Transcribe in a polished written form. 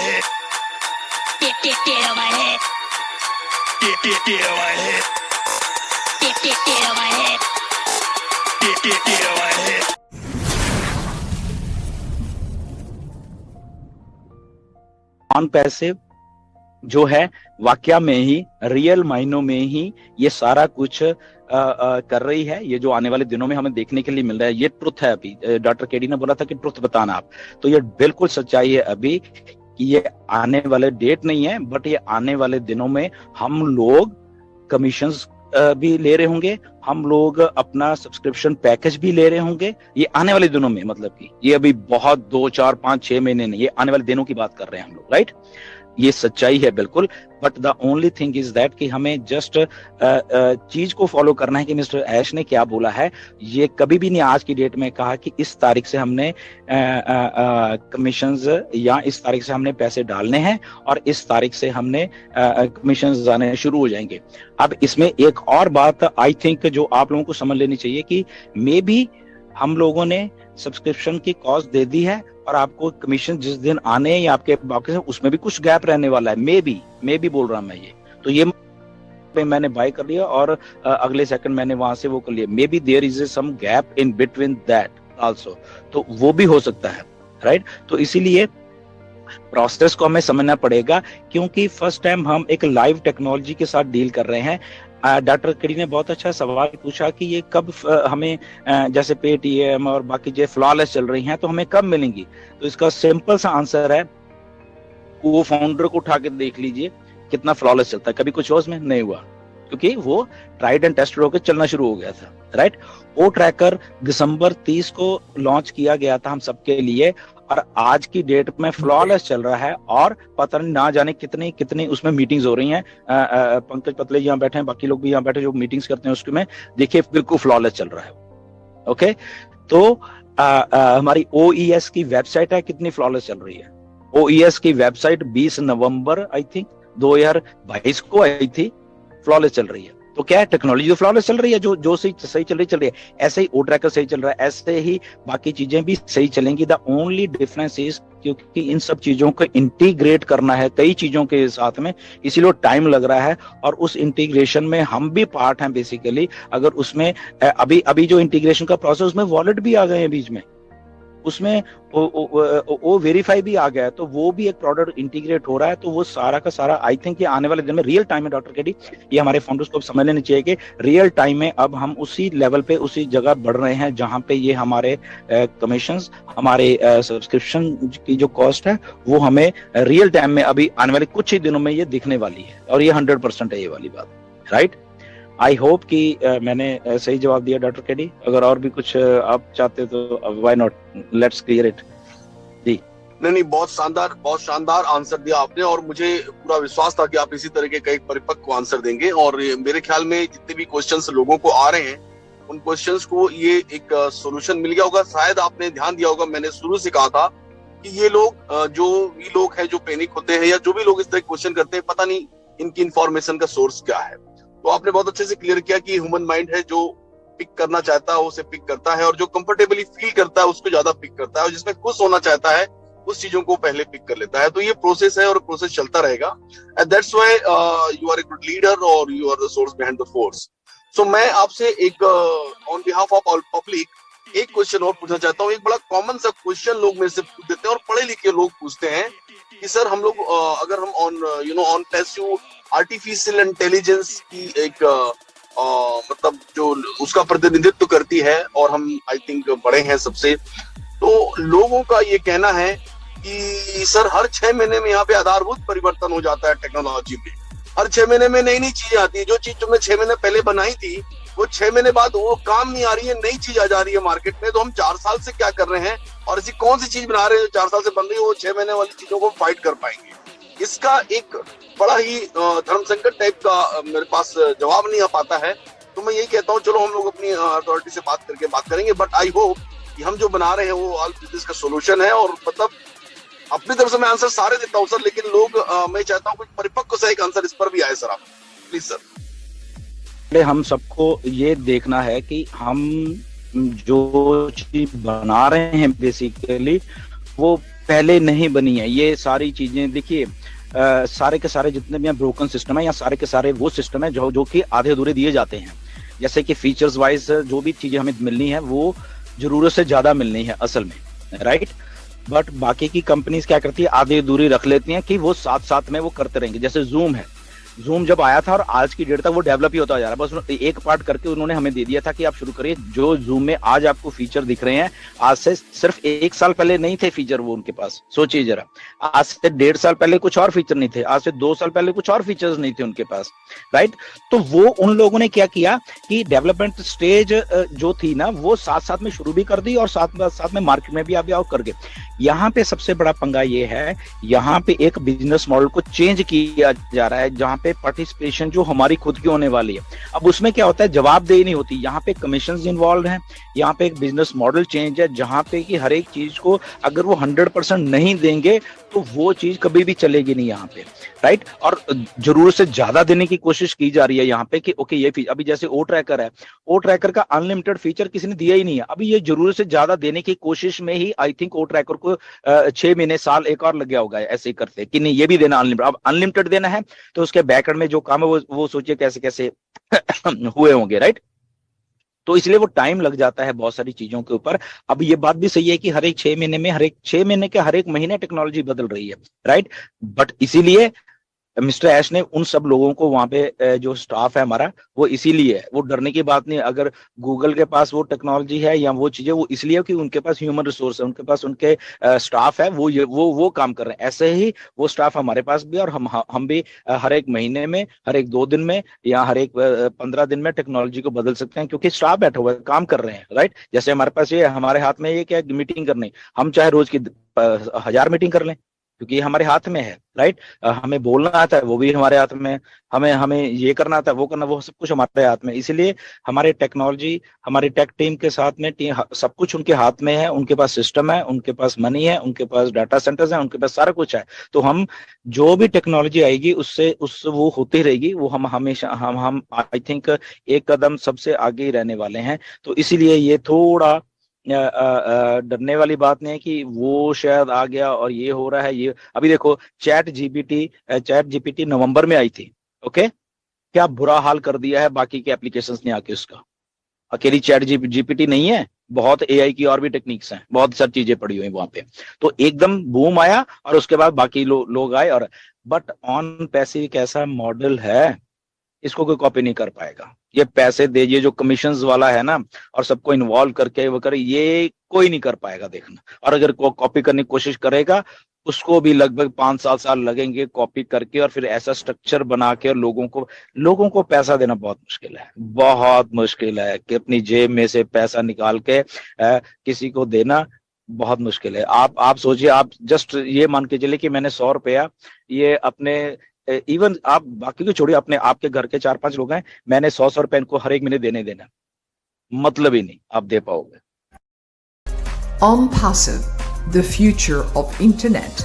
head. Get on my head. Get on my head. Get on my head. Get on my head. Non passive जो है वाकया में ही, real मायनों में ही ये सारा कुछ कर रही है। ये जो आने वाले दिनों में हमें देखने के लिए मिल रहा है, ये ट्रुथ है। अभी डॉक्टर केडी ने बोला था कि ट्रुथ बताना आप, तो ये बिल्कुल सच्चाई है अभी कि ये आने वाले डेट नहीं है, बट ये आने वाले दिनों में हम लोग कमीशंस भी ले रहे होंगे, हम लोग अपना सब्सक्रिप्शन पैकेज भी ले रहे होंगे। ये आने वाले दिनों में, मतलब कि ये अभी बहुत 2, 4, 5, 6 महीने नहीं, ये आने वाले दिनों की बात कर रहे हैं हम लोग, राइट। ये सच्चाई है बिल्कुल, but the only thing is that कि हमें जस्ट चीज को फॉलो करना है कि मिस्टर ऐश ने क्या बोला है। ये कभी भी नहीं आज की डेट में कहा कि इस तारीख से हमने कमीशंस या इस तारीख से हमने पैसे डालने हैं और इस तारीख से हमने कमीशंस आने शुरू हो जाएंगे। अब इसमें एक और बात आई थिंक जो आप लोगों को समझ लेनी चाहिए कि मे बी हम लोगों ने सब्सक्रिप्शन की कॉस्ट दे दी है और आपको कमीशन जिस दिन आने हैं या आपके बाकी उसमें भी कुछ गैप रहने वाला है। मे बी बोल रहा मैं ये, तो ये मैंने बाय कर लिया और अगले सेकंड मैंने वहां से वो कर लिया। Maybe there is some gap in between that also, तो वो भी हो सकता है, राइट। तो इसीलिए प्रोसेस को हमें समझना पड़ेगा, क्योंकि फर्स्ट टाइम हम एक लाइव टेक्नोलॉजी के साथ डील कर रहे हैं। डॉक्टर केडी ने बहुत अच्छा सवाल पूछा कि ये कब हमें जैसे पेटीएम और बाकी जो फ्लॉलेस चल रही हैं तो हमें कब मिलेंगी। तो इसका सिंपल सा आंसर है, वो फाउंडर को उठा के देख लीजिए कितना फ्लॉलेस चलता है। कभी कुछ हो उसमें नहीं हुआ, क्योंकि वो ट्राइड एंड टेस्टेड होकर चलना शुरू हो गया था, राइट। ओ ट्रैकर दिसंबर 30 को लॉन्च किया गया था हम सबके लिए, और आज की डेट में फ्लॉलेस चल रहा है। और पता नहीं ना जाने कितनी कितनी उसमें मीटिंग्स हो रही हैं। पंकज पतले यहाँ बैठे हैं, बाकी लोग भी यहाँ बैठे जो मीटिंग्स करते हैं उसमें देखिए बिल्कुल फ्लॉलेस चल रहा है। ओके, तो हमारी OES की वेबसाइट है, कितनी फ्लॉलेस चल रही है। OES की वेबसाइट 20 नवंबर आई थिंक 2022 को आई थी, फ्लॉलेस चल रही है। तो क्या है, टेक्नोलॉजी तो फ्लॉलेस चल रही है, जो सही चल रही है। ऐसे ही ओ ट्रैकर सही चल रहा है, ऐसे ही बाकी चीजें भी सही चलेंगी। द ओनली डिफरेंस इज क्योंकि इन सब चीजों को इंटीग्रेट करना है कई चीजों के साथ में, इसीलिए टाइम लग रहा है। और उस इंटीग्रेशन में हम भी पार्ट हैं बेसिकली। अगर उसमें अभी जो इंटीग्रेशन का प्रोसेस, उसमें वॉलेट भी आ गए हैं बीच में, उसमें वो वेरीफाई भी आ गया है, तो वो भी एक प्रोडक्ट इंटीग्रेट हो रहा है। तो वो सारा का सारा आई थिंक ये आने वाले दिन में रियल टाइम में, डॉक्टर केडी, ये हमारे फाउंडर्स को समझ लेनी चाहिए कि रियल टाइम में अब हम उसी लेवल पे उसी जगह बढ़ रहे हैं जहां पे ये हमारे कमीशंस, हमारे सब्सक्रिप्शन की जो कॉस्ट है वो हमें रियल टाइम में अभी आने वाले कुछ ही दिनों में ये दिखने वाली है। और ये 100% है ये वाली बात, राइट। आई होप कि मैंने सही जवाब दिया डॉक्टर केडी। अगर और भी कुछ आप चाहते तो why not, let's clear it. जी नहीं, बहुत शानदार आंसर दिया आपने, और मुझे पूरा विश्वास था कि आप इसी तरह के एक परिपक्व आंसर देंगे। और मेरे ख्याल में जितने भी क्वेश्चंस लोगों को आ रहे हैं, उन क्वेश्चंस को ये एक सोल्यूशन मिल गया होगा। शायद आपने ध्यान दिया होगा, मैंने शुरू से कहा था कि ये लोग जो भी लोग हैं जो पैनिक होते हैं या जो भी लोग इस तरह क्वेश्चन करते हैं, पता नहीं इनकी इंफॉर्मेशन का सोर्स क्या है। तो आपने बहुत अच्छे से क्लियर किया कि ह्यूमन माइंड है, जो पिक करना चाहता है उसे पिक करता है, और जो कंफर्टेबली फील करता है उसको ज्यादा पिक करता है, और जिसमें खुश होना चाहता है उस चीजों को पहले पिक कर लेता है। तो ये प्रोसेस है और प्रोसेस चलता रहेगा। And that's why you are a good leader और you are the source behind the force. So मैं आपसे एक on behalf of all public एक क्वेश्चन और पूछना चाहता हूँ। एक बड़ा कॉमन सा क्वेश्चन लोग मेरे से पूछ देते हैं, और पढ़े लिखे लोग पूछते हैं कि सर हम लोग अगर हम ऑन पैसिव आर्टिफिशियल इंटेलिजेंस की एक मतलब जो उसका प्रतिनिधित्व करती है, और हम आई थिंक बड़े हैं सबसे, तो लोगों का ये कहना है कि सर हर 6 महीने में यहाँ पे आधारभूत परिवर्तन हो जाता है टेक्नोलॉजी में। हर 6 महीने में नई नई चीजें आती है। जो चीज तुमने 6 महीने पहले बनाई थी वो 6 महीने बाद वो काम नहीं आ रही है, नई चीज आ जा रही है मार्केट में। तो हम 4 साल से क्या कर रहे हैं और ऐसी कौन सी चीज बना रहे हैं जो 4 साल से बन रही है, वो 6 महीने वाली चीजों को फाइट कर पाएंगे। इसका एक बड़ा ही धर्म संकट टाइप का मेरे पास जवाब नहीं आ पाता है। तो मैं यही कहता हूँ, चलो हम लोग अपनी अथॉरिटी से बात करके बात करेंगे, बट आई होप कि हम जो बना रहे हैं वो ऑल बिजनेस का सोल्यूशन है। और मतलब अपनी तरफ से मैं आंसर सारे देता हूँ सर, लेकिन लोग मैं चाहता हूँ कुछ परिपक्व सा एक आंसर इस पर भी आए सर, आप प्लीज सर। हम सबको ये देखना है कि हम जो चीज बना रहे हैं बेसिकली वो पहले नहीं बनी है। ये सारी चीजें देखिए, सारे के सारे जितने भी ब्रोकन सिस्टम है या सारे के सारे वो सिस्टम है जो कि आधे अधूरे दिए जाते हैं। जैसे कि फीचर्स वाइज जो भी चीजें हमें मिलनी है वो जरूरत से ज्यादा मिलनी है असल में, राइट। बट बाकी की कंपनीज क्या करती है, आधी अधूरी रख लेती हैं कि वो साथ साथ में वो करते रहेंगे। जैसे जूम है, जूम जब आया था और आज की डेट तक वो डेवलप ही होता जा रहा है, बस एक पार्ट करके उन्होंने हमें दे दिया था कि आप शुरू करिए। जो जूम में आज आपको फीचर दिख रहे हैं, आज से सिर्फ 1 साल पहले नहीं थे फीचर वो उनके पास। सोचिए जरा, आज से 1.5 साल पहले कुछ और फीचर नहीं थे, आज से 2 साल पहले कुछ और फीचर्स नहीं थे उनके पास, राइट। तो वो उन लोगों ने क्या किया कि डेवलपमेंट स्टेज जो थी ना वो साथ साथ में शुरू भी कर दी और साथ में मार्केट में भी आप कर गए। यहाँ पे सबसे बड़ा पंगा ये है, यहाँ पे एक बिजनेस मॉडल को चेंज किया जा रहा है जहाँ पे पार्टिसिपेशन जो हमारी खुद की होने वाली है। अब उसमें क्या होता है, जवाबदेही नहीं होती, यहाँ पे कमीशंस इन्वॉल्व हैं, यहाँ पे एक बिजनेस मॉडल चेंज है जहाँ पे कि हर एक चीज को अगर वो 100% नहीं देंगे तो वो चीज कभी भी चलेगी नहीं यहाँ पे, राइट। और जरूरत से ज्यादा देने की कोशिश की जा रही है यहाँ पे कि ओके ये फीचर, अभी जैसे ओ ट्रैकर है, ओ ट्रैकर का अनलिमिटेड फीचर किसी ने दिया ही नहीं है। अभी ये जरूरत से ज्यादा देने की कोशिश में ही आई थिंक ओ ट्रैकर को 6 महीने साल एक और लग गया होगा ऐसे ही करते कि नहीं ये भी देना अनलिमिटेड। अब अनलिमिटेड देना है तो उसके बैकएंड में जो काम है वो सोचिए कैसे कैसे हुए होंगे, राइट। तो इसलिए वो टाइम लग जाता है बहुत सारी चीजों के ऊपर। अब ये बात भी सही है कि हर एक 6 महीने के हर एक महीने टेक्नोलॉजी बदल रही है, राइट। बट इसीलिए मिस्टर ऐश ने उन सब लोगों को वहां पे जो स्टाफ है हमारा वो इसीलिए है, वो डरने की बात नहीं। अगर गूगल के पास वो टेक्नोलॉजी है या वो चीजें, वो इसलिए कि उनके पास ह्यूमन रिसोर्स है, उनके पास उनके स्टाफ है, वो काम कर रहे हैं। ऐसे ही वो स्टाफ हमारे पास भी, और हम भी हर एक महीने में, हर एक 2 दिन में या हर एक 15 दिन में टेक्नोलॉजी को बदल सकते हैं क्योंकि स्टाफ बैठा हुआ है, काम कर रहे हैं, राइट। जैसे हमारे पास ये हमारे हाथ में ये क्या मीटिंग करनी, हम चाहे रोज की 1000 मीटिंग कर लें क्योंकि ये हमारे हाथ में है, राइट। हमें बोलना आता है वो भी हमारे हाथ में, हमें ये करना आता है वो करना, वो सब कुछ हमारे हाथ में। इसीलिए हमारे टेक्नोलॉजी, हमारी टेक टीम के साथ में सब कुछ उनके हाथ में है, उनके पास सिस्टम है, उनके पास मनी है, उनके पास डाटा सेंटर्स है, उनके पास सारा कुछ है। तो हम जो भी टेक्नोलॉजी आएगी उससे वो होती रहेगी, वो हम हमेशा हम आई थिंक एक कदम सबसे आगे ही रहने वाले हैं। तो इसीलिए ये थोड़ा डरने वाली बात नहीं है कि वो शायद आ गया और ये हो रहा है। ये अभी देखो चैट जीपीटी नवंबर में आई थी, ओके, क्या बुरा हाल कर दिया है बाकी के एप्लीकेशंस ने आके उसका। अकेली चैट जीपीटी नहीं है, बहुत एआई की और भी टेक्निक्स हैं, बहुत सारी चीजें पड़ी हुई वहां पे। तो एकदम बूम आया और उसके बाद बाकी लोग आए। और बट ऑन पैसिव एक ऐसा मॉडल है, इसको कोई कॉपी नहीं कर पाएगा। ये पैसे दे, ये जो कमीशंस वाला है ना, और सबको इन्वॉल्व करके वो करे, ये कोई नहीं कर पाएगा देखना। और अगर कॉपी करने की कोशिश करेगा उसको भी लगभग 5 साल लगेंगे कॉपी करके, और फिर ऐसा स्ट्रक्चर बना के, और लोगों को पैसा देना बहुत मुश्किल है कि अपनी जेब में से पैसा निकाल के किसी को देना बहुत मुश्किल है। आप सोचिए, आप जस्ट ये मान के चलिए कि मैंने 100 रुपया ये अपने, इवन आप बाकी को छोड़िए, अपने आपके घर के 4-5 लोग हैं, मैंने 100 रुपए इनको हर एक महीने देना, मतलब ही नहीं आप दे पाओगे। OnPassive, the future of internet.